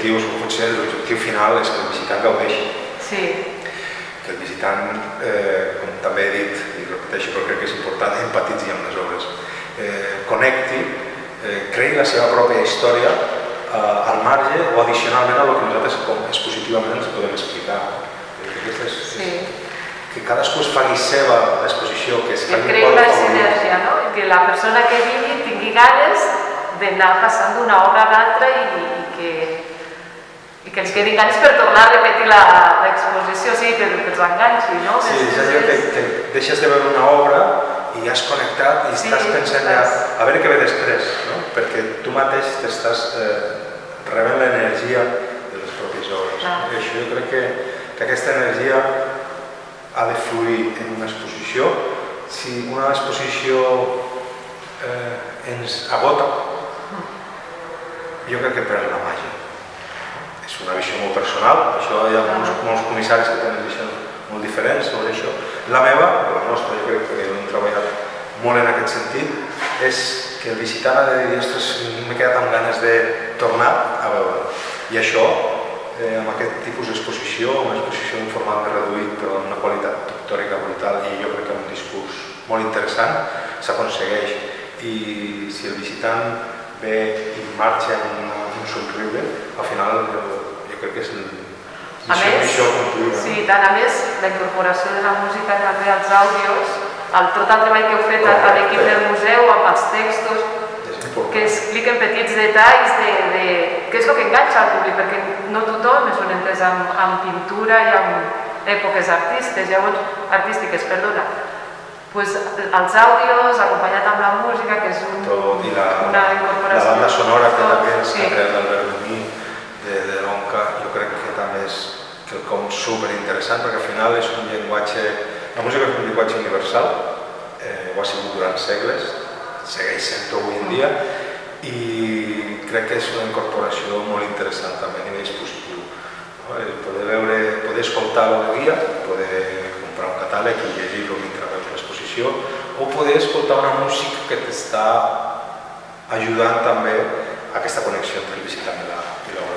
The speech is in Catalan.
l'objectiu, potser l'objectiu final és que el visitant gaudeixi. Sí. Que el visitant, com també he dit, i repeteixo però crec que és important, empatitzi amb les obres. Connecti, creï la seva pròpia història al marge o addicionalment a el que nosaltres expositivament ens podem explicar. Que cadascú es faci seva l'exposició, que es faci creï una sinergia, no? Que la persona que vingui tingui ganes d'anar passant d'una obra a l'altra i que els quedin ganes per tornar a repetir l'exposició, sí, que els enganxi, no? Sí, és allò que deixes de veure una obra i has connectat i estàs pensant ja a veure què ve després, no? Perquè tu mateix t'estàs rebent l'energia de les pròpies obres. I això jo crec que aquesta energia ha de fluir en una exposició. Si una exposició ens agota, jo crec que perd la màgia. És una visió molt personal, això hi ha molts comissaris que tenen visions molt diferents sobre això. La meva, la nostra, jo crec que hem treballat molt en aquest sentit, és que el visitant ha de dir, ostres, m'he quedat amb ganes de tornar a veure. I això, amb aquest tipus d'exposició, una exposició en format més reduït però amb una qualitat pictòrica brutal i jo crec que amb un discurs molt interessant, s'aconsegueix. I si el visitant ve i marxa amb un somriure, al final jo crec que és missió complida. Sí, tant. A més, la incorporació de la música també als àudios, tot el treball que heu fet a l'equip del museu, amb els textos, que expliquen petits detalls de què és el que enganxa al públic, perquè no tothom és un entès en pintura i en èpoques artístiques, perdona. Doncs els àudios, acompanyat amb la música, que és una incorporació. La banda sonora que també s'ha creat l'Albert Bumí de l'Onca, jo crec que també és quelcom superinteressant, perquè al final és un llenguatge, la música és un llenguatge universal, ho ha sigut durant segles, segueix sent avui en dia, i crec que és una incorporació molt interessant també a nivell expositiu. Poder escoltar la guia, poder comprar un catàleg i llegir-lo mentre veus l'exposició, o poder escoltar una música que t'està ajudant també a aquesta connexió entre el visitant i l'obra.